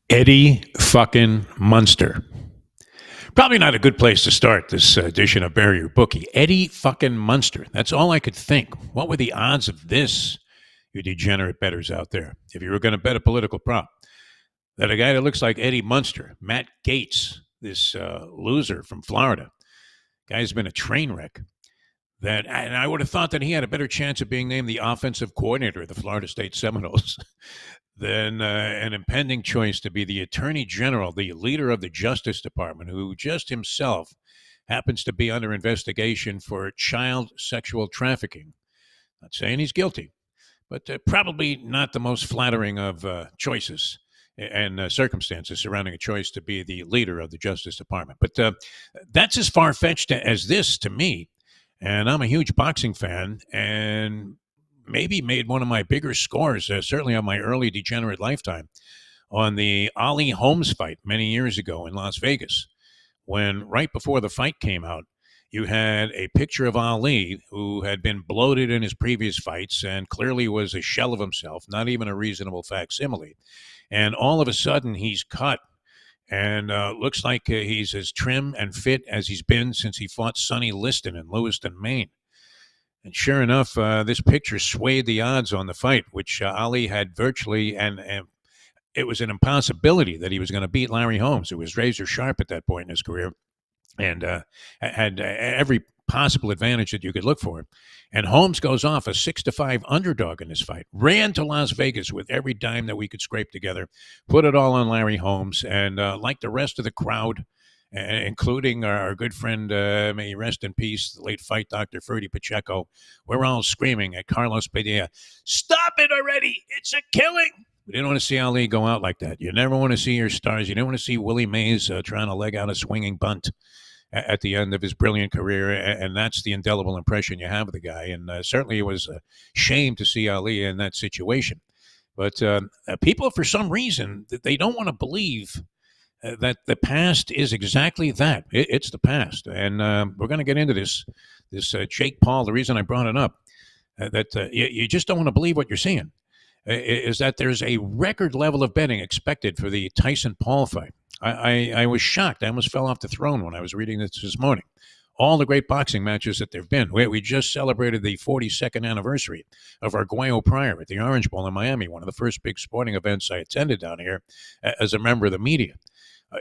Eddie fucking Munster. Probably not a good place to start this edition of Bury Your Bookie. Eddie fucking Munster. That's all I could think. What were the odds of this, you degenerate bettors out there? If you were going to bet a political prop, that a guy that looks like Eddie Munster, Matt Gaetz, this loser from Florida, guy's been a train wreck. And I would have thought that he had a better chance of being named the offensive coordinator of the Florida State Seminoles than an impending choice to be the Attorney General, the leader of the Justice Department, who just himself happens to be under investigation for child sexual trafficking. Not saying he's guilty, but probably not the most flattering of choices and circumstances surrounding a choice to be the leader of the Justice Department. But that's as far fetched as this to me. And I'm a huge boxing fan, and maybe made one of my bigger scores, certainly on my early degenerate lifetime, on the Ali Holmes fight many years ago in Las Vegas, when right before the fight came out, you had a picture of Ali who had been bloated in his previous fights and clearly was a shell of himself, not even a reasonable facsimile. And all of a sudden, he's cut and looks like he's as trim and fit as he's been since he fought Sonny Liston in Lewiston, Maine. And sure enough, this picture swayed the odds on the fight, which Ali had virtually, and it was an impossibility that he was going to beat Larry Holmes, who was razor sharp at that point in his career and had every possible advantage that you could look for. And Holmes goes off a 6-5 underdog in this fight, ran to Las Vegas with every dime that we could scrape together, put it all on Larry Holmes, and like the rest of the crowd, including our good friend, may he rest in peace, the late fight doctor Ferdy Pacheco, we're all screaming at Carlos Padilla, "Stop it already! It's a killing!" We didn't want to see Ali go out like that. You never want to see your stars. You didn't want to see Willie Mays trying to leg out a swinging bunt at the end of his brilliant career, and that's the indelible impression you have of the guy. And certainly it was a shame to see Ali in that situation. But people, for some reason, they don't want to believe that the past is exactly that. It's the past, and we're going to get into this Jake Paul. The reason I brought it up, that you just don't want to believe what you're seeing, is that there's a record level of betting expected for the Tyson-Paul fight. I was shocked. I almost fell off the throne when I was reading this morning. All the great boxing matches that there have been. We just celebrated the 42nd anniversary of Arguello Pryor at the Orange Bowl in Miami, one of the first big sporting events I attended down here as a member of the media.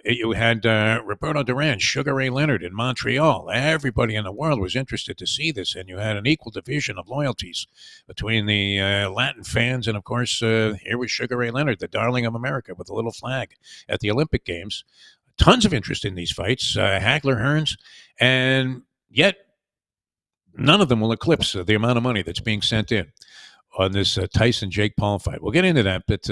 You had Roberto Duran, Sugar Ray Leonard in Montreal. Everybody in the world was interested to see this, and you had an equal division of loyalties between the Latin fans and, of course, here was Sugar Ray Leonard, the darling of America, with a little flag at the Olympic Games. Tons of interest in these fights, Hagler, Hearns, and yet none of them will eclipse the amount of money that's being sent in on this Tyson-Jake Paul fight. We'll get into that, but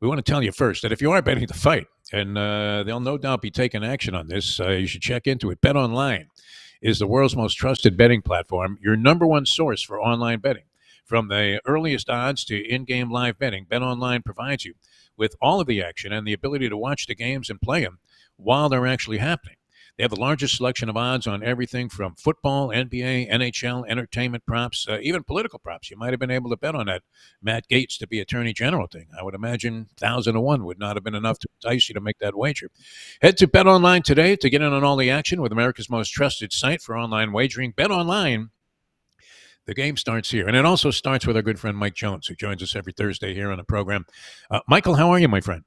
we want to tell you first that if you are betting the fight, and they'll no doubt be taking action on this, you should check into it. Bet Online is the world's most trusted betting platform, your number one source for online betting. From the earliest odds to in-game live betting, Bet Online provides you with all of the action and the ability to watch the games and play them while they're actually happening. They have the largest selection of odds on everything from football, NBA, NHL, entertainment props, even political props. You might have been able to bet on that Matt Gaetz to be Attorney General thing. I would imagine 1,001 would not have been enough to entice you to make that wager. Head to Bet Online today to get in on all the action with America's most trusted site for online wagering. Bet Online. The game starts here. And it also starts with our good friend Mike Jones, who joins us every Thursday here on the program. Michael, how are you, my friend?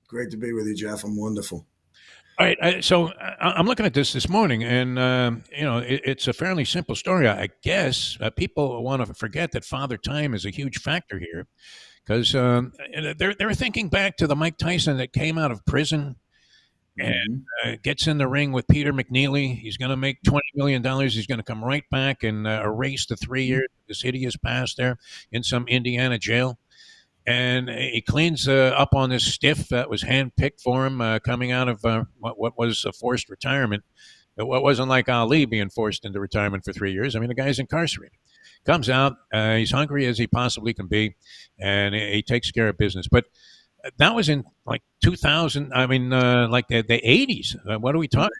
Great to be with you, Jeff. I'm wonderful. All right, so I'm looking at this morning, and it's a fairly simple story. I guess people want to forget that Father Time is a huge factor here, because they're thinking back to the Mike Tyson that came out of prison and gets in the ring with Peter McNeely. He's going to make $20 million. He's going to come right back and erase the 3 years of this hideous past there in some Indiana jail. And he cleans up on this stiff that was handpicked for him coming out of what was a forced retirement. It wasn't like Ali being forced into retirement for 3 years. I mean, the guy's incarcerated. Comes out, he's hungry as he possibly can be, and he takes care of business. But that was in like 2000, I mean, like the 80s. What are we talking?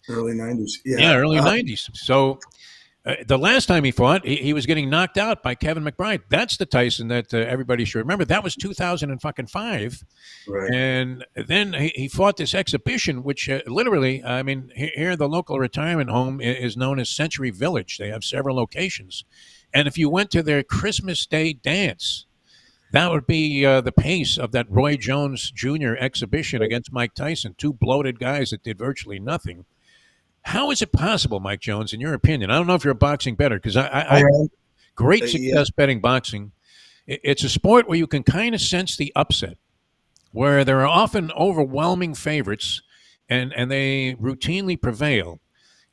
Early 90s. Yeah, early 90s. So The last time he fought, he was getting knocked out by Kevin McBride. That's the Tyson that everybody should remember. That was 2005. Right. And then he fought this exhibition, which literally, I mean, here the local retirement home is known as Century Village. They have several locations. And if you went to their Christmas Day dance, that would be the pace of that Roy Jones Jr. exhibition against Mike Tyson, two bloated guys that did virtually nothing. How is it possible, Mike Jones, in your opinion? I don't know if you're a boxing bettor, because I great success betting boxing. It's a sport where you can kind of sense the upset, where there are often overwhelming favorites, and they routinely prevail.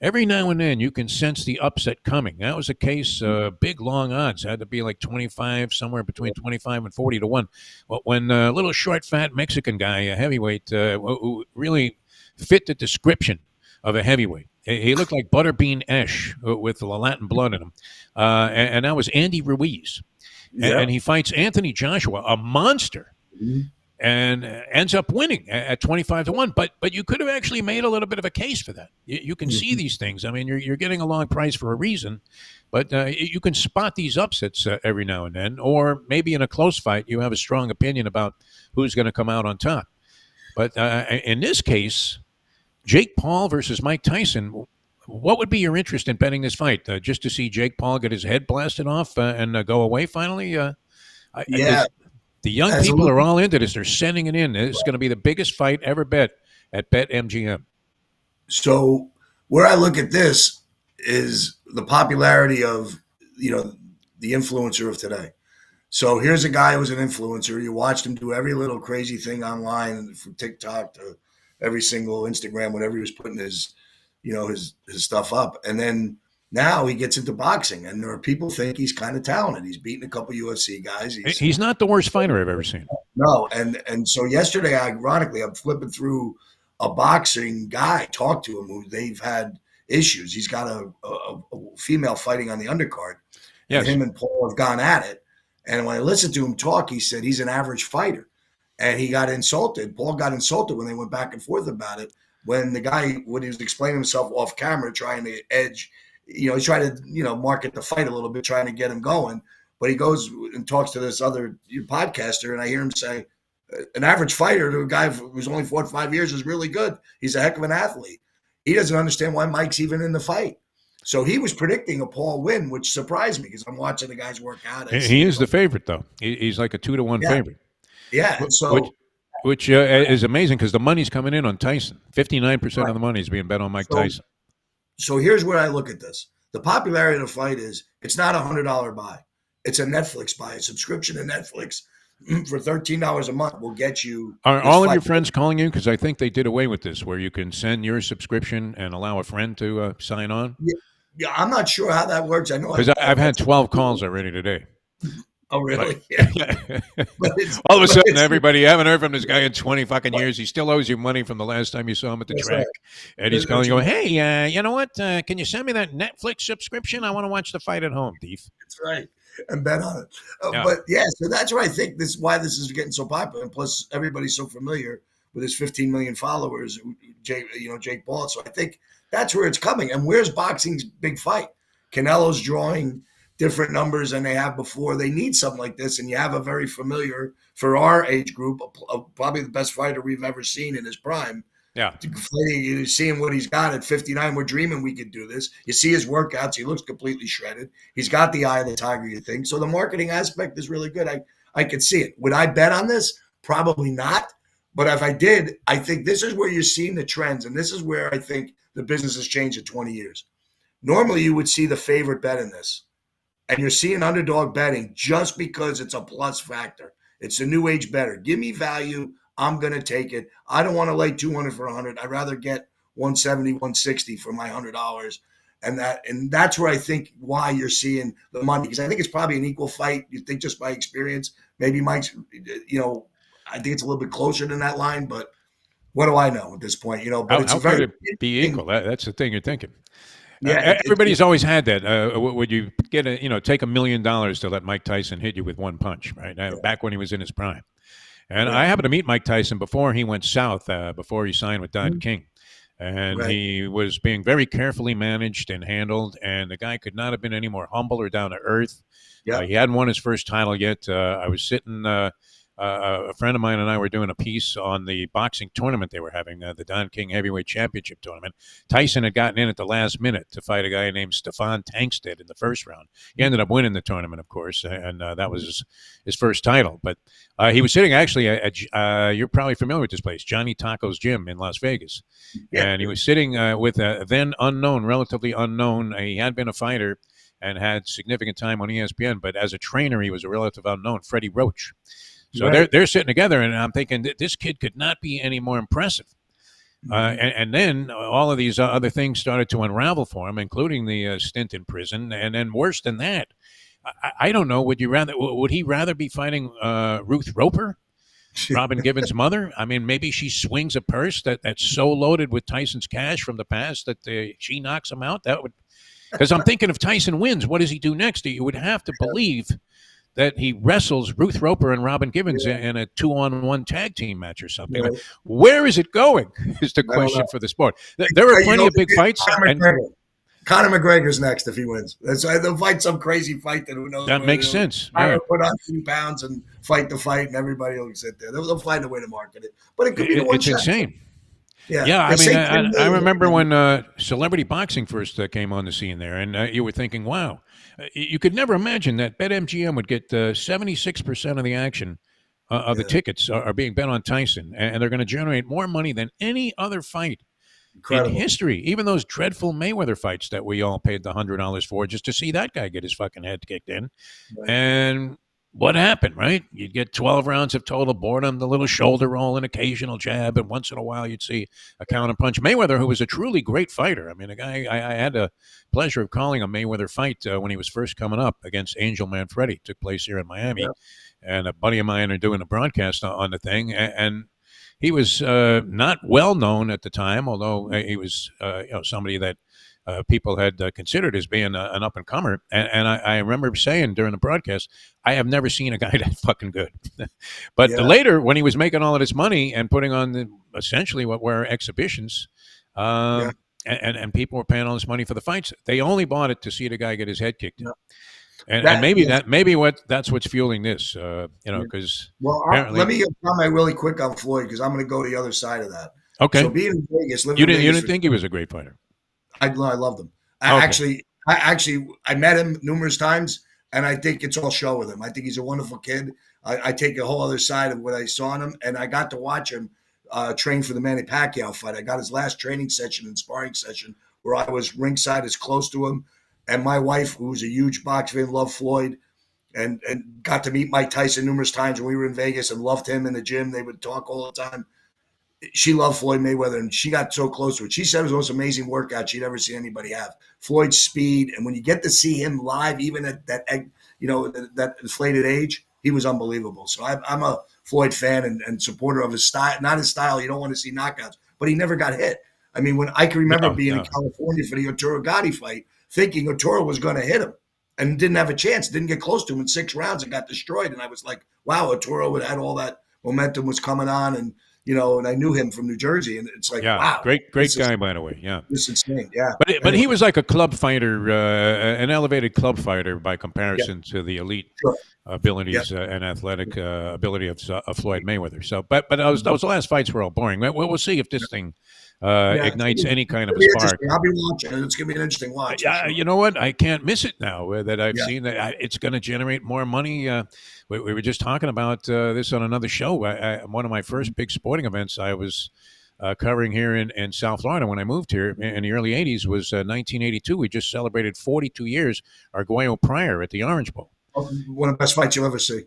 Every now and then, you can sense the upset coming. That was the case. Big long odds had to be like 25, somewhere between 25 and 40 to 1. But when a little short, fat Mexican guy, a heavyweight, who really fit the description of a heavyweight. He looked like Butterbean Esh with the Latin blood in him. And that was Andy Ruiz. Yeah. And he fights Anthony Joshua, a monster, and ends up winning at 25 to 1. But you could have actually made a little bit of a case for that. You can see these things. I mean, you're getting a long price for a reason, but you can spot these upsets every now and then. Or maybe in a close fight, you have a strong opinion about who's going to come out on top. But in this case, Jake Paul versus Mike Tyson. What would be your interest in betting this fight? Just to see Jake Paul get his head blasted off and go away finally? The young people are all into this. They're sending it in. This is going to be the biggest fight ever bet at BetMGM. So where I look at this is the popularity of, the influencer of today. So here's a guy who's an influencer. You watched him do every little crazy thing online, from TikTok to every single Instagram, whenever he was putting his stuff up. And then now he gets into boxing, and there are people think he's kind of talented. He's beaten a couple UFC guys. He's not the worst fighter I've ever seen. No. And so yesterday, ironically, I'm flipping through a boxing guy, talked to him, who they've had issues. He's got a female fighting on the undercard. Yes. And him and Paul have gone at it. And when I listened to him talk, he said he's an average fighter. And he got insulted. Paul got insulted when they went back and forth about it. When he was explaining himself off camera, trying to edge, he tried to, market the fight a little bit, trying to get him going. But he goes and talks to this other podcaster, and I hear him say, an average fighter to a guy who's only fought 5 years is really good. He's a heck of an athlete. He doesn't understand why Mike's even in the fight. So he was predicting a Paul win, which surprised me, because I'm watching the guys work out. He is the favorite, though. He's like a 2-to-1 favorite. Yeah, so which is amazing, because the money's coming in on Tyson. 59% of the money is being bet on Mike Tyson. So here's where I look at this. The popularity of the fight is, it's not a $100 buy. It's a Netflix buy. A subscription to Netflix for $13 a month will get you. Are all of your friends calling you? Because I think they did away with this, where you can send your subscription and allow a friend to sign on. Yeah, I'm not sure how that works. I know, because I've had 12 calls already today. Oh, really? Yeah. All of a sudden, everybody, you haven't heard from this guy in 20 fucking years. He still owes you money from the last time you saw him at the track. Right. And he's calling you, going, hey, you know what? Can you send me that Netflix subscription? I want to watch the fight at home, thief. That's right. And bet on it. But yeah, so that's why I think why this is getting so popular. And plus, everybody's so familiar with his 15 million followers, Jake Paul. So I think that's where it's coming. And where's boxing's big fight? Canelo's drawing different numbers than they have before. They need something like this. And you have a very familiar, for our age group, probably the best fighter we've ever seen in his prime. Yeah. You seeing what he's got at 59. We're dreaming we could do this. You see his workouts. He looks completely shredded. He's got the eye of the tiger, you think. So the marketing aspect is really good. I could see it. Would I bet on this? Probably not. But if I did, I think this is where you're seeing the trends. And this is where I think the business has changed in 20 years. Normally, you would see the favorite bet in this. And you're seeing underdog betting just because it's a plus factor. It's a new age better. Give me value. I'm going to take it. I don't want to lay 200 for 100. I'd rather get 170, 160 for my $100. And that's where I think why you're seeing the money. Because I think it's probably an equal fight. You think just by experience, maybe Mike's, I think it's a little bit closer than that line, but what do I know at this point? But how could it be equal? That's the thing you're thinking. Yeah, everybody's always had that. Would you get take $1 million to let Mike Tyson hit you with one punch, right? Back when he was in his prime. And I happened to meet Mike Tyson before he went south, before he signed with Don King. and Right. he was being very carefully managed and handled. And the guy could not have been any more humble or down to earth. Yeah. He hadn't won his first title yet. I was sitting. A friend of mine and I were doing a piece on the boxing tournament they were having, the Don King Heavyweight Championship tournament. Tyson had gotten in at the last minute to fight a guy named Stefan Tankstead in the first round. He ended up winning the tournament, of course, and that was his first title. But he was sitting actually at you're probably familiar with this place, Johnny Taco's Gym in Las Vegas. Yeah. And he was sitting with a then unknown, relatively unknown, he had been a fighter and had significant time on ESPN, but as a trainer, he was a relative unknown, Freddie Roach. So Right. they're sitting together, and I'm thinking this kid could not be any more impressive. And then all of these other things started to unravel for him, including the stint in prison, and then worse than that, I don't know. Would he rather be fighting Ruth Roper, Robin Givens' mother? I mean, maybe she swings a purse that's so loaded with Tyson's cash from the past that she knocks him out. That would, because I'm thinking if Tyson wins, what does he do next? You would have to believe that he wrestles Ruth Roper and Robin Givens in a 2-on-1 tag team match or something. Right. Where is it going is the I don't question know. for the sport. There are plenty of big fights. Conor McGregor's next if he wins. They'll fight some crazy fight that who knows. That makes sense. Yeah. Put on 2 pounds and fight the fight, and everybody will sit there. They'll find a way to market it. But it could be the one It's shot. insane. Yeah. I mean, I remember when celebrity boxing first came on the scene there, and you were thinking, wow, you could never imagine that BetMGM would get 76% of the action of the tickets are being bet on Tyson, and they're going to generate more money than any other fight in history. Even those dreadful Mayweather fights that we all paid the $100 for just to see that guy get his fucking head kicked in. Right. And what happened, right? You'd get 12 rounds of total boredom, the little shoulder roll, an occasional jab, and once in a while you'd see a counter punch. Mayweather, who was a truly great fighter. I mean, a guy I had the pleasure of calling a Mayweather fight when he was first coming up against Angel Manfredi. Took place here in Miami. And a buddy of mine are doing a broadcast on the thing. And he was not well known at the time, although he was somebody that people had considered as being an up-and-comer. And I remember saying during the broadcast, I have never seen a guy that fucking good. But later, when he was making all of this money and putting on essentially what were exhibitions, and people were paying all this money for the fights, they only bought it to see the guy get his head kicked in. And maybe that's what's fueling this, because let me comment really quick on Floyd because I'm going to go to the other side of that. Okay. So being in Vegas, you didn't think he was a great fighter. I loved him. I met him numerous times, and I think it's all show with him. I think he's a wonderful kid. I take a whole other side of what I saw in him, and I got to watch him train for the Manny Pacquiao fight. I got his last training session and sparring session where I was ringside as close to him. And my wife, who's a huge boxer fan, loved Floyd and got to meet Mike Tyson numerous times when we were in Vegas and loved him in the gym. They would talk all the time. She loved Floyd Mayweather, and she got so close to it. She said it was the most amazing workout she'd ever seen anybody have. Floyd's speed, and when you get to see him live, even at that inflated age, he was unbelievable. So I'm a Floyd fan and supporter of his style. Not his style. You don't want to see knockouts, but he never got hit. I mean, when I can remember being in California for the Arturo Gatti fight, thinking Arturo was going to hit him and didn't have a chance, didn't get close to him in 6 rounds and got destroyed. And I was like, wow, Arturo had all that momentum was coming on. And, and I knew him from New Jersey. And it's like, wow. Great guy, by the way. Yeah. This is insane. Yeah. But he was like a club fighter, an elevated club fighter by comparison to the elite abilities and athletic ability of Floyd Mayweather. So, but those last fights were all boring. We'll see if this thing ignites any kind of a spark. I'll be watching, and it's going to be an interesting watch. Sure. You know what? I can't miss it now that I've seen that it's going to generate more money. We were just talking about this on another show. One of my first big sporting events I was covering here in South Florida when I moved here in the early 80s was 1982. We just celebrated 42 years Arguello Pryor at the Orange Bowl. One of the best fights you'll ever see.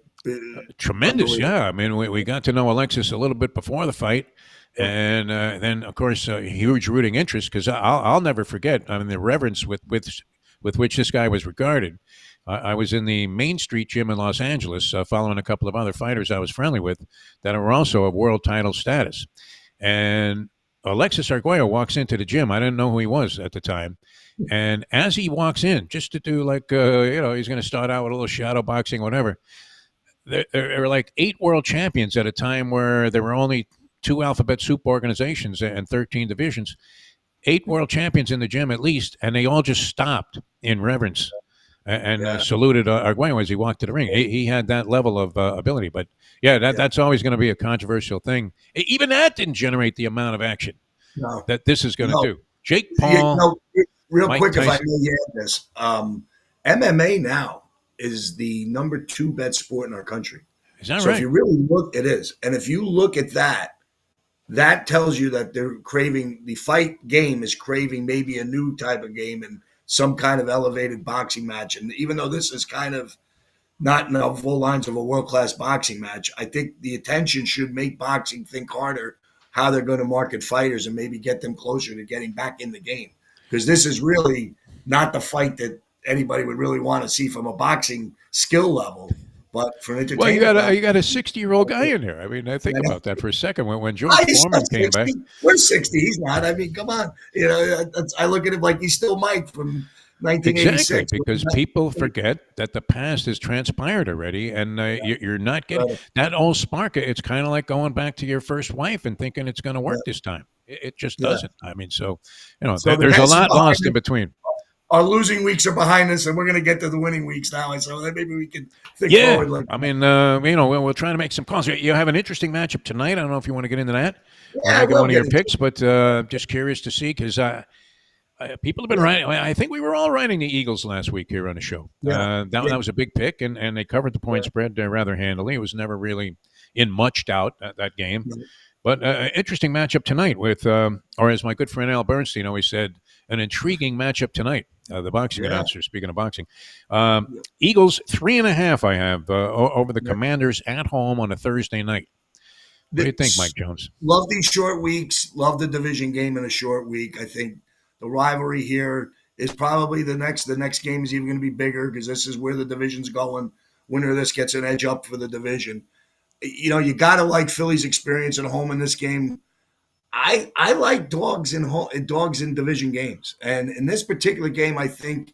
Tremendous, yeah. I mean, we got to know Alexis a little bit before the fight. And then, of course, huge rooting interest because I'll never forget. I mean, the reverence with which this guy was regarded. I was in the Main Street gym in Los Angeles following a couple of other fighters I was friendly with that were also of world title status. And Alexis Arguello walks into the gym. I didn't know who he was at the time. And as he walks in, just to do like, he's going to start out with a little shadow boxing, whatever. There were like 8 world champions at a time where there were only 2 alphabet soup organizations and 13 divisions. 8 world champions in the gym at least, and they all just stopped in reverence and Yeah. saluted Arguello as he walked to the ring. He had that level of ability. But yeah, that's always going to be a controversial thing. Even that didn't generate the amount of action No. that this is going to No. do. Jake You Paul, know, real Mike quick, if I Tyson. may add this, MMA now is the number 2 bet sport in our country. Is that So if right? you really look, it is. And if you look at that, that tells you that they're craving the fight game is craving maybe a new type of game and some kind of elevated boxing match. And even though this is kind of not in the full lines of a world class boxing match, I think the attention should make boxing think harder how they're going to market fighters and maybe get them closer to getting back in the game. Because this is really not the fight that anybody would really want to see from a boxing skill level, but for an Well, entertainment you value. got a 60-year-old guy in there. I mean, I think about that for a second. When George He's still Foreman came back, 60. We're 60. He's not. I mean, come on. I look at him like he's still Mike from exactly, 1986. because people forget that the past has transpired already, and you're not getting Right. that old spark. It's kind of like going back to your first wife and thinking it's going to Yeah. work this time. It just Yeah. doesn't. I mean, so So the there's a best is lot behind lost us. in between. Our losing weeks are behind us, and we're going to get to the winning weeks now. So then maybe we can think Yeah, forward. Like, I mean, we'll try to make some calls. You have an interesting matchup tonight. I don't know if you want to get into that or yeah, make it we'll one of get your into picks, but just curious to see because people have been it. writing. I think we were all writing the Eagles last week here on the show. Yeah. That was a big pick, and they covered the point Yeah. spread rather handily. It was never really in much doubt that game. Yeah. But interesting matchup tonight with, or as my good friend Al Bernstein always said, an intriguing matchup tonight. The boxing Yeah. announcer, speaking of boxing. Yeah. Eagles 3.5 I have over the Yeah. Commanders at home on a Thursday night. What do you think, Mike Jones? Love these short weeks. Love the division game in a short week. I think the rivalry here is probably the next game is even going to be bigger because this is where the division's going. Winner of this gets an edge up for the division. You got to like Philly's experience at home in this game. I like dogs in division games, and in this particular game, I think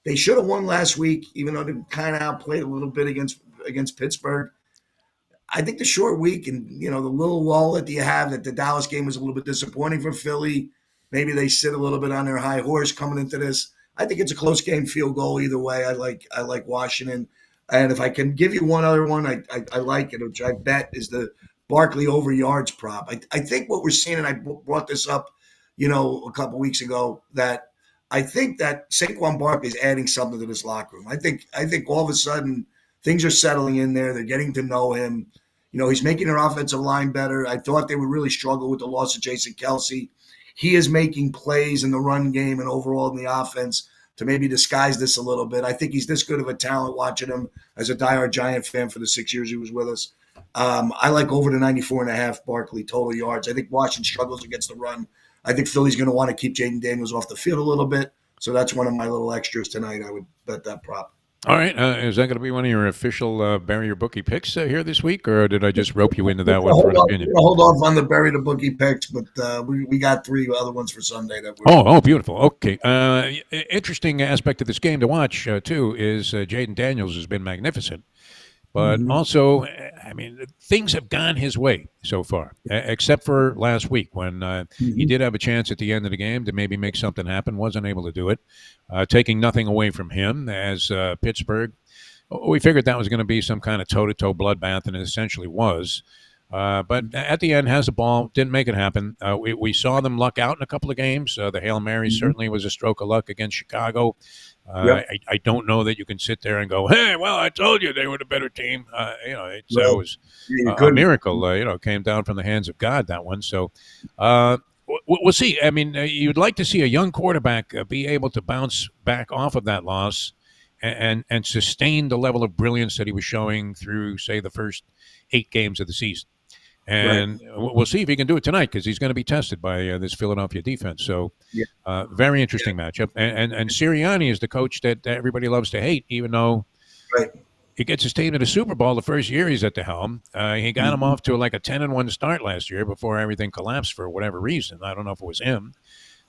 they should have won last week, even though they kind of outplayed a little bit against Pittsburgh. I think the short week and the little lull that you have that the Dallas game was a little bit disappointing for Philly. Maybe they sit a little bit on their high horse coming into this. I think it's a close game, field goal either way. I like Washington, and if I can give you one other one, I like it, which I bet is the Barkley over yards prop. I think what we're seeing, and I brought this up, a couple weeks ago, that I think that Saquon Barkley is adding something to this locker room. I think all of a sudden things are settling in there. They're getting to know him. He's making their offensive line better. I thought they would really struggle with the loss of Jason Kelsey. He is making plays in the run game and overall in the offense to maybe disguise this a little bit. I think he's this good of a talent watching him as a diehard Giant fan for the 6 years he was with us. I like over the 94.5 Barkley total yards. I think Washington struggles against the run. I think Philly's going to want to keep Jaden Daniels off the field a little bit. So that's one of my little extras tonight. I would bet that prop. All right. Is that going to be one of your official Bury Your Bookie picks here this week, or did I just rope you into that one for an opinion? We're hold off on the Bury the Bookie picks, but we got 3 other ones for Sunday that we're. Oh, beautiful. Okay. Interesting aspect of this game to watch, too, is Jaden Daniels has been magnificent. But also, I mean, things have gone his way so far, except for last week when he did have a chance at the end of the game to maybe make something happen, wasn't able to do it. Taking nothing away from him as Pittsburgh. We figured that was going to be some kind of toe-to-toe bloodbath, and it essentially was. But at the end, has the ball, didn't make it happen. We saw them luck out in a couple of games. The Hail Mary certainly was a stroke of luck against Chicago. I don't know that you can sit there and go, hey, well, I told you they were the better team. It was a miracle, came down from the hands of God, that one. So we'll see. I mean, you'd like to see a young quarterback be able to bounce back off of that loss and sustain the level of brilliance that he was showing through, say, the first 8 games of the season. And we'll see if he can do it tonight because he's going to be tested by this Philadelphia defense. So very interesting matchup. And Sirianni is the coach that everybody loves to hate, even though he gets his team to the Super Bowl the first year he's at the helm. He got him off to like a 10-1 start last year before everything collapsed for whatever reason. I don't know if it was him.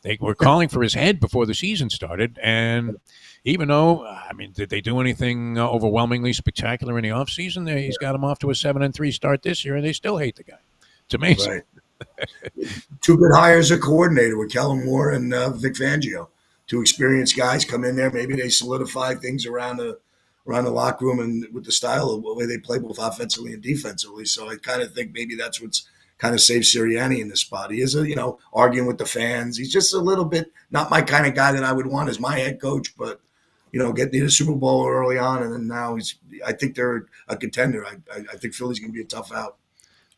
They were calling for his head before the season started. And even though, I mean, did they do anything overwhelmingly spectacular in the offseason? He's got him off to a 7-3 start this year, and they still hate the guy. It's amazing. Two good hires a coordinator with Kellen Moore and Vic Fangio. Two experienced guys come in there. Maybe they solidify things around the locker room and with the style of the way they play both offensively and defensively. So I kind of think maybe that's what's kind of saved Sirianni in this spot. He is arguing with the fans. He's just a little bit not my kind of guy that I would want as my head coach, but getting to the Super Bowl early on, and then now I think they're a contender. I think Philly's going to be a tough out.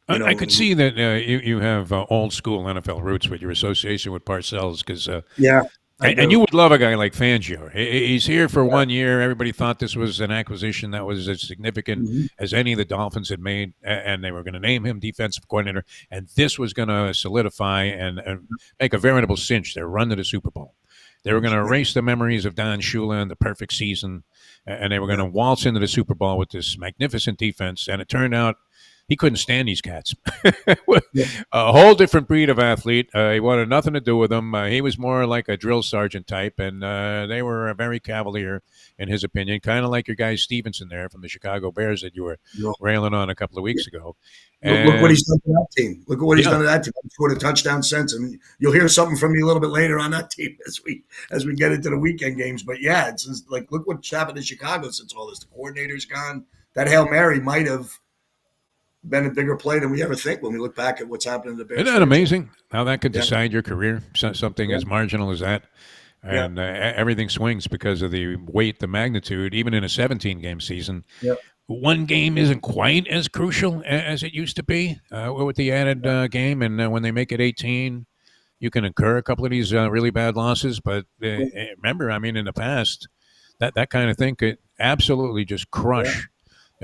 I could see that you have old school NFL roots with your association with Parcells because Yeah, I and do. you would love a guy like Fangio. He's here for Yeah. 1 year. Everybody thought this was an acquisition that was as significant Mhm. as any the Dolphins had made, and they were going to name him defensive coordinator. And this was going to solidify and make a veritable cinch their run to the Super Bowl. They were going to Yeah. erase the memories of Don Shula and the perfect season, and they were going Yeah. to waltz into the Super Bowl with this magnificent defense. And it turned out he couldn't stand these cats. Yeah. A whole different breed of athlete. He wanted nothing to do with them. He was more like a drill sergeant type, and they were very cavalier in his opinion, kind of like your guy Stevenson there from the Chicago Bears that you were No. railing on a couple of weeks ago. Look what And he's done to that team. Look at what he's yeah, done to that team. He scored a touchdown since, and you'll hear something from me a little bit later on that team as we get into the weekend games. But yeah, it's just like look what's happened in Chicago since all this. The coordinator's gone. That Hail Mary might have been a bigger play than we ever think when we look back at what's happened in the isn't Bears that franchise. amazing how that could Yeah, decide your career? Something yeah, as marginal as that. yeah, And everything swings because of the weight, the magnitude, even in a 17 game season. yeah, One game isn't quite as crucial as it used to be with the added game. And when they make it 18, you can incur a couple of these really bad losses. But yeah, remember, I mean, in the past, that kind of thing could absolutely just yeah. crush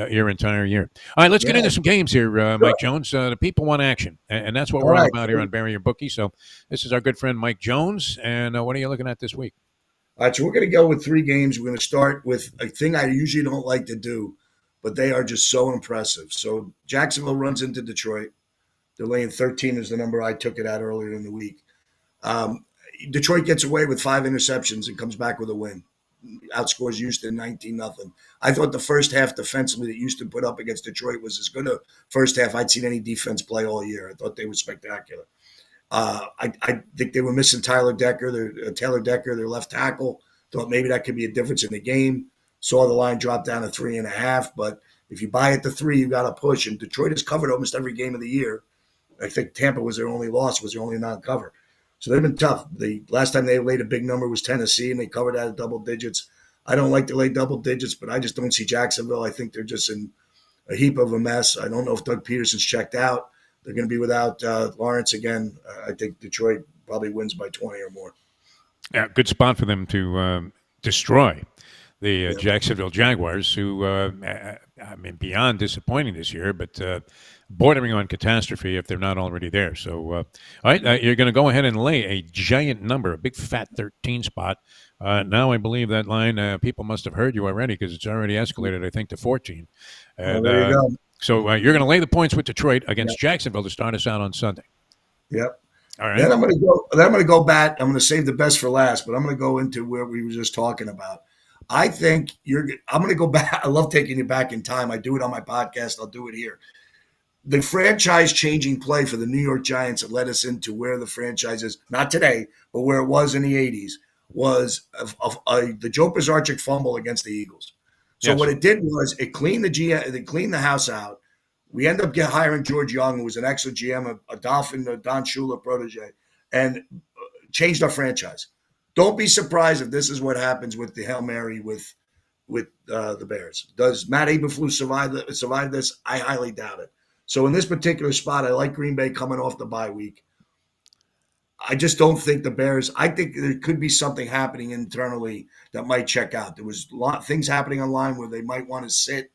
your entire year. All right, let's get Yeah. into some games here, Sure. Mike Jones. The people want action, and that's what All we're all right. about here So, on Bury Your Bookie. So this is our good friend Mike Jones. And what are you looking at this week? all right. So we're going to go with three games. We're going to start with a thing I usually don't like to do, but they are just so impressive. So Jacksonville runs into Detroit. They're laying 13 is the number I took it at earlier in the week. Um, Detroit gets away with 5 interceptions and comes back with a win. Outscores Houston 19-0. I thought the first half defensively that Houston put up against Detroit was as good a first half I'd seen any defense play all year. I thought they were spectacular. I think they were missing Taylor Decker, their left tackle. Thought maybe that could be a difference in the game. Saw the line drop down to 3.5, but if you buy at the 3, you got to push. And Detroit has covered almost every game of the year. I think Tampa was their only loss, was their only non-cover. So they've been tough. The last time they laid a big number was Tennessee, and they covered that at double digits. I don't like to lay double digits, but I just don't see Jacksonville. I think they're just in a heap of a mess. I don't know if Doug Peterson's checked out. They're going to be without Lawrence again. I think Detroit probably wins by 20 or more. Yeah, good spot for them to destroy the Yeah. Jacksonville Jaguars, who I mean, beyond disappointing this year, but bordering on catastrophe if they're not already there. So, all right, you're going to go ahead and lay a giant number, a big fat 13 spot. Now I believe that line, people must have heard you already because it's already escalated, I think, to 14. Well, And there you go. so you're going to lay the points with Detroit Yeah. against Jacksonville to start us out on Sunday. Yep. All right. Then I'm going to go. Then I'm going to go back. I'm going to save the best for last, but I'm going to go into where we were just talking about. I think you're. I'm going to go back. I love taking you back in time. I do it on my podcast. I'll do it here. The franchise changing play for the New York Giants that led us into where the franchise is, not today, but where it was in the 80s, was the Joe Pisarcik fumble against the Eagles. So Yes. what it did was it cleaned the house out. We end up hiring George Young, who was an excellent GM, a Dolphin, a Don Shula protege, and changed our franchise. Don't be surprised if this is what happens with the Hail Mary with the Bears. Does Matt Eberflus survive this? I highly doubt it. So in this particular spot, I like Green Bay coming off the bye week. I just don't think the Bears. I think there could be something happening internally that might check out. There was a lot of things happening online where they might want to sit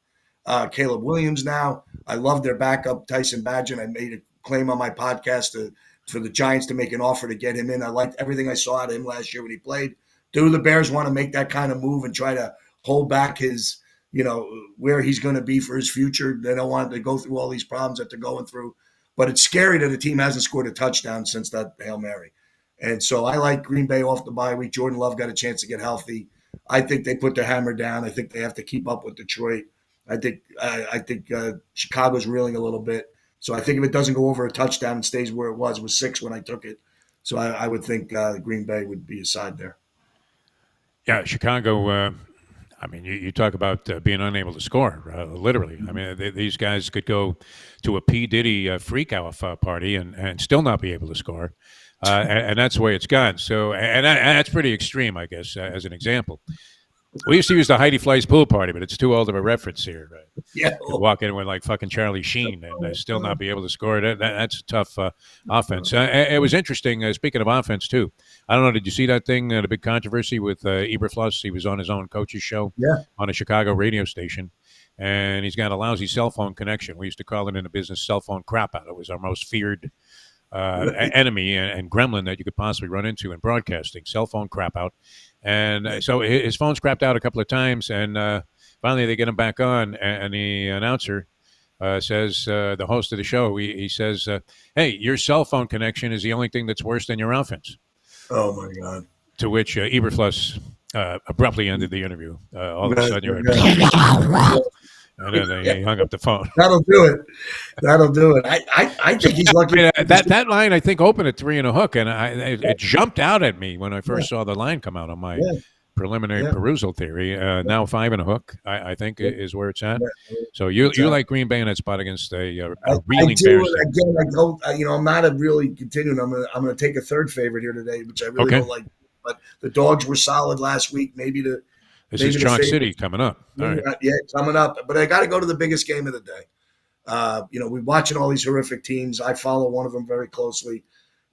Caleb Williams now. I love their backup Tyson Badgett. I made a claim on my podcast for the Giants to make an offer to get him in. I liked everything I saw out of him last year when he played. Do the Bears want to make that kind of move and try to hold back his, where he's going to be for his future? They don't want to go through all these problems that they're going through. But it's scary that a team hasn't scored a touchdown since that Hail Mary. And so I like Green Bay off the bye week. Jordan Love got a chance to get healthy. I think they put their hammer down. I think they have to keep up with Detroit. I think Chicago's reeling a little bit. So I think if it doesn't go over a touchdown and stays where it was 6 when I took it. So I would think Green Bay would be a side there. Yeah, Chicago. I mean, you talk about being unable to score, literally. I mean, these guys could go to a P. Diddy freak-out party and still not be able to score. And that's the way it's gone. So, and that's pretty extreme, I guess, as an example. We used to use the Heidi Fleiss pool party, but it's too old of a reference here. Yeah. Could walk in with like fucking Charlie Sheen and still not be able to score. That's a tough offense. It was interesting. Speaking of offense, too. I don't know. Did you see that thing? The big controversy with Eberfluss. He was on his own coach's show Yeah. on a Chicago radio station, and he's got a lousy cell phone connection. We used to call it in the business cell phone crap out. It was our most feared enemy and gremlin that you could possibly run into in broadcasting. Cell phone crap out. And so his phone's crapped out a couple of times, and finally they get him back on, and the announcer says, the host of the show, he says, hey, your cell phone connection is the only thing that's worse than your offense. Oh, my God. To which Eberfluss abruptly ended the interview. All of a sudden, you heard, and then he hung up the phone. That'll do it. I think he's lucky. That line, I think, opened at 3 and a hook, and it jumped out at me when I first saw the line come out on my preliminary perusal theory. Now 5 and a hook, I think, is where it's at. So you like Green Bay in that spot against a reeling Bears. Again, I don't. I'm not a really continuing. I'm going to take a third favorite here today, which I really don't like. But the Dogs were solid last week. This is Chalk City coming up. All right. Yeah, coming up. But I got to go to the biggest game of the day. We're watching all these horrific teams. I follow one of them very closely.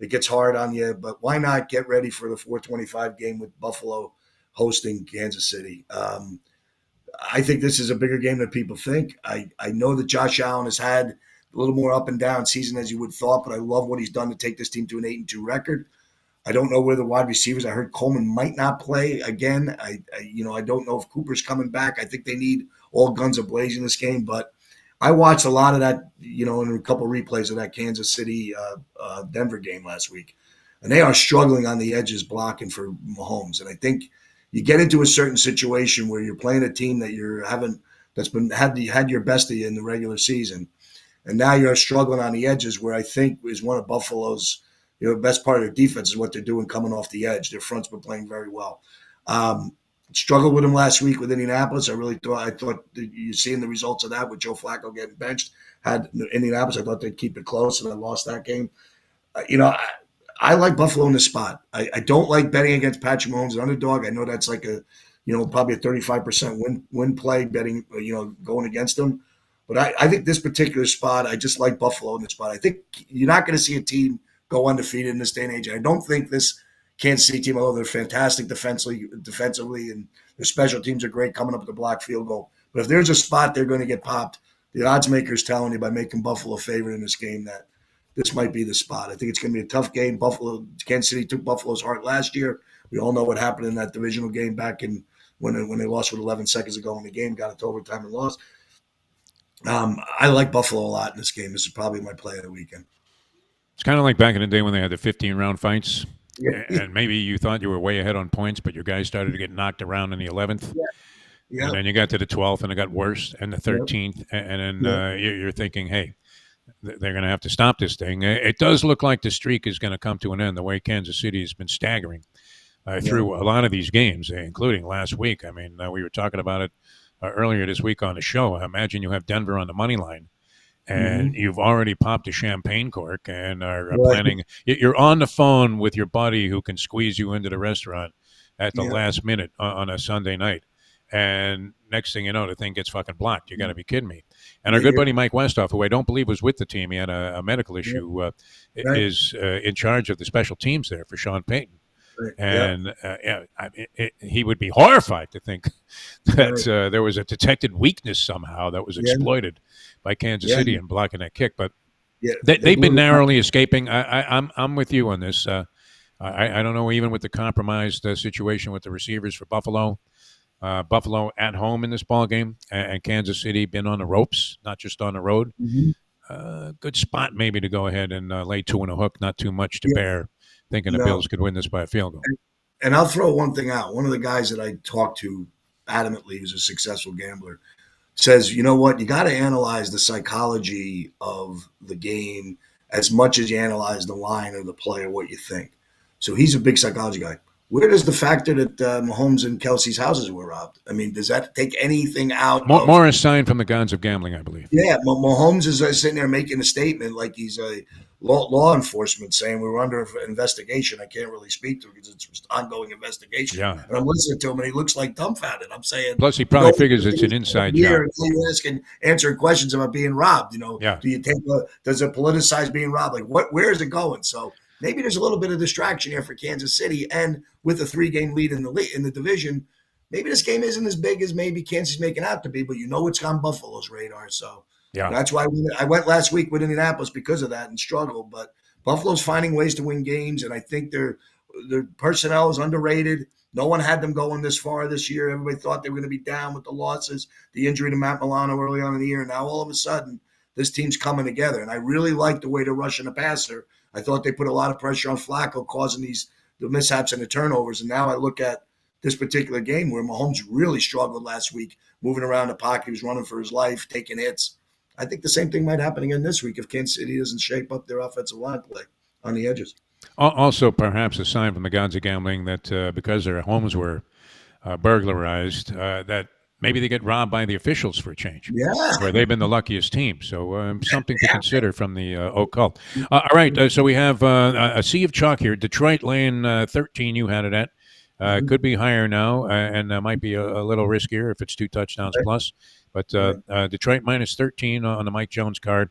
It gets hard on you, but why not get ready for the 4:25 game with Buffalo hosting Kansas City? I think this is a bigger game than people think. I know that Josh Allen has had a little more up and down season as you would have thought, but I love what he's done to take this team to an 8-2 record. I don't know where the wide receivers. I heard Coleman might not play again. I don't know if Cooper's coming back. I think they need all guns ablazing in this game. But I watched a lot of that, in a couple of replays of that Kansas City Denver game last week, and they are struggling on the edges blocking for Mahomes. And I think you get into a certain situation where you're playing a team that had your best of you in the regular season, and now you're struggling on the edges. Where I think is one of Buffalo's. The best part of their defense is what they're doing coming off the edge. Their front's been playing very well. Struggled with them last week with Indianapolis. I thought you're seeing the results of that with Joe Flacco getting benched. Had Indianapolis, I thought they'd keep it close, and I lost that game. I like Buffalo in this spot. I don't like betting against Patrick Mahomes, an underdog. I know that's like probably a 35% win play betting, going against them. But I think this particular spot, I just like Buffalo in this spot. I think you're not going to see a team go undefeated in this day and age. I don't think this Kansas City team, although they're fantastic defensively, and their special teams are great coming up with the block field goal. But if there's a spot they're going to get popped, the odds maker's telling you by making Buffalo a favorite in this game that this might be the spot. I think it's going to be a tough game. Kansas City took Buffalo's heart last year. We all know what happened in that divisional game back in when they lost with 11 seconds ago in the game, got it to overtime and lost. I like Buffalo a lot in this game. This is probably my play of the weekend. It's kind of like back in the day when they had the 15-round fights, and maybe you thought you were way ahead on points, but your guys started to get knocked around in the 11th. Yeah. And then you got to the 12th, and it got worse, and the 13th, and then you're thinking, hey, they're going to have to stop this thing. It does look like the streak is going to come to an end, the way Kansas City has been staggering through a lot of these games, including last week. I mean, we were talking about it earlier this week on the show. Imagine you have Denver on the money line. And you've already popped a champagne cork and are planning. You're on the phone with your buddy who can squeeze you into the restaurant at the last minute on a Sunday night. And next thing you know, the thing gets fucking blocked. You got to be kidding me. And our good buddy Mike Westhoff, who I don't believe was with the team, he had a medical issue, is in charge of the special teams there for Sean Payton. And he would be horrified to think that there was a detected weakness somehow that was exploited by Kansas City in blocking that kick. But they've been narrowly escaping. I'm with you on this. I don't know, even with the compromised situation with the receivers for Buffalo. Buffalo at home in this ball game, and Kansas City been on the ropes, not just on the road. Good spot maybe to go ahead and lay 2 and a hook, not too much to bear. Thinking the Bills could win this by a field goal. And I'll throw one thing out. One of the guys that I talked to adamantly who's a successful gambler says, you know what, you got to analyze the psychology of the game as much as you analyze the line or the play or what you think. So he's a big psychology guy. Where does the factor that Mahomes and Kelsey's houses were robbed? I mean, does that take anything out of? More a sign from the gods of gambling, I believe. Yeah, Mahomes is sitting there making a statement like he's a law enforcement saying we were under investigation. I can't really speak to it because it's just ongoing investigation. Yeah. And I'm listening to him, and he looks like dumbfounded. I'm saying, Plus, he probably figures it's an inside job. Until you're asking, answering questions about being robbed. Yeah. Do you take does it politicize being robbed? Like, where is it going? So maybe there's a little bit of distraction here for Kansas City, and with a 3-game lead in the division. Maybe this game isn't as big as maybe Kansas is making out to be, but it's on Buffalo's radar. So that's why I went last week with Indianapolis because of that and struggled. But Buffalo's finding ways to win games, and I think their personnel is underrated. No one had them going this far this year. Everybody thought they were going to be down with the losses, the injury to Matt Milano early on in the year. Now all of a sudden, this team's coming together, and I really like the way they're rushing the passer. I thought they put a lot of pressure on Flacco, causing the mishaps and the turnovers. And now I look at this particular game where Mahomes really struggled last week, moving around the pocket. He was running for his life, taking hits. I think the same thing might happen again this week if Kansas City doesn't shape up their offensive line play on the edges. Also, perhaps a sign from the gods of gambling that because their homes were burglarized, that maybe they get robbed by the officials for a change. Yeah. Where they've been the luckiest team. So something to consider from the occult. All right. So we have a sea of chalk here. Detroit laying 13. You had it at. Could be higher now, and might be a little riskier if it's 2 touchdowns plus. But Detroit minus 13 on the Mike Jones card.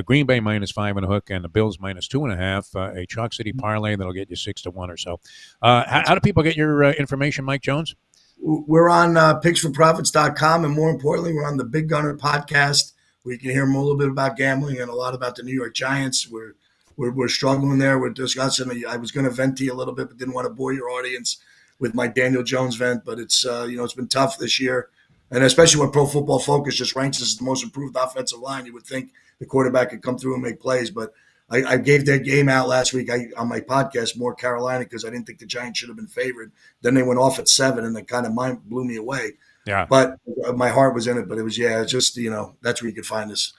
Green Bay minus 5 and a hook, and the Bills minus 2.5. A Chalk City parlay that'll get you 6-1 or so. How do people get your information, Mike Jones? We're on picksforprofits.com, and more importantly, we're on the Big Gunner podcast, where you can hear a little bit about gambling and a lot about the New York Giants. We're struggling there. We're discussing. I was going to vent to you a little bit, but didn't want to bore your audience with my Daniel Jones vent. But it's it's been tough this year, and especially when Pro Football Focus just ranks as the most improved offensive line. You would think the quarterback could come through and make plays, but I gave that game out last week on my podcast, More Carolina, because I didn't think the Giants should have been favored. Then they went off at 7, and it kind of blew me away. Yeah. But my heart was in it. But it was, it's just, that's where you could find this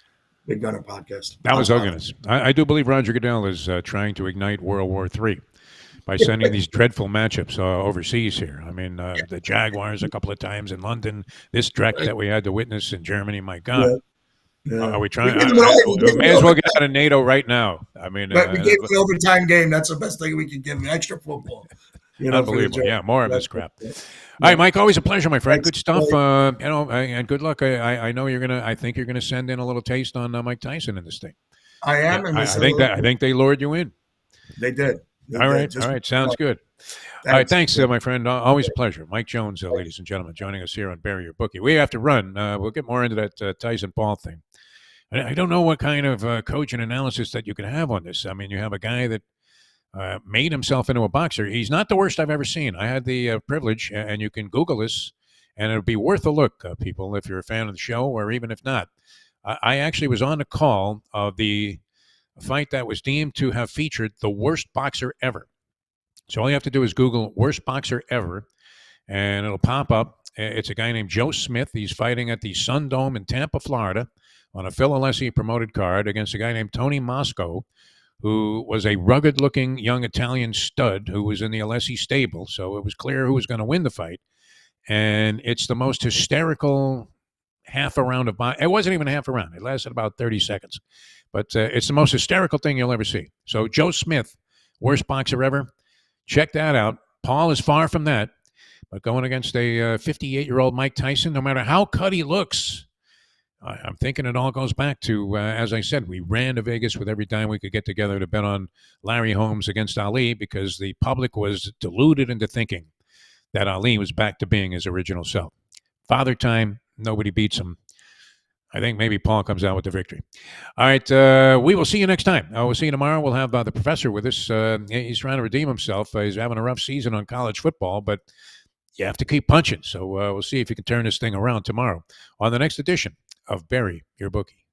Big Gunner podcast. That was ugliness. I do believe Roger Goodell is trying to ignite World War III by sending these dreadful matchups overseas here. I mean, the Jaguars a couple of times in London, this dreck that we had to witness in Germany, my God. Yeah. Are we trying? We may as well get out of NATO right now. I mean, we gave an overtime game. That's the best thing we can give. Extra football. Unbelievable. Yeah, more of this crap. All right, Mike. Always a pleasure, my friend. Good stuff. And good luck. I know you're gonna. I think you're gonna send in a little taste on Mike Tyson in this thing. I am. I think they lured you in. They did. All right. Sounds good. All right. Thanks, my friend. Always a pleasure. Mike Jones, ladies and gentlemen, joining us here on Bury Your Bookie. We have to run. We'll get more into that Tyson-Paul thing. I don't know what kind of coaching analysis that you can have on this. I mean, you have a guy that made himself into a boxer. He's not the worst I've ever seen. I had the privilege, and you can Google this, and it'll be worth a look, people, if you're a fan of the show, or even if not. I actually was on the call of the fight that was deemed to have featured the worst boxer ever. So all you have to do is Google worst boxer ever, and it'll pop up. It's a guy named Joe Smith. He's fighting at the Sun Dome in Tampa, Florida, on a Phil Alessi promoted card against a guy named Tony Mosco, who was a rugged-looking young Italian stud who was in the Alessi stable. So it was clear who was going to win the fight. And it's the most hysterical half a round of boxing. It wasn't even half a round. It lasted about 30 seconds. But it's the most hysterical thing you'll ever see. So Joe Smith, worst boxer ever. Check that out. Paul is far from that. But going against a 58-year-old Mike Tyson, no matter how cut he looks, I'm thinking it all goes back to, as I said, we ran to Vegas with every dime we could get together to bet on Larry Holmes against Ali because the public was deluded into thinking that Ali was back to being his original self. Father Time, nobody beats him. I think maybe Paul comes out with the victory. All right, we will see you next time. We'll see you tomorrow. We'll have the professor with us. He's trying to redeem himself. He's having a rough season on college football, but you have to keep punching. So we'll see if you can turn this thing around tomorrow on the next edition of Bury Your Bookie.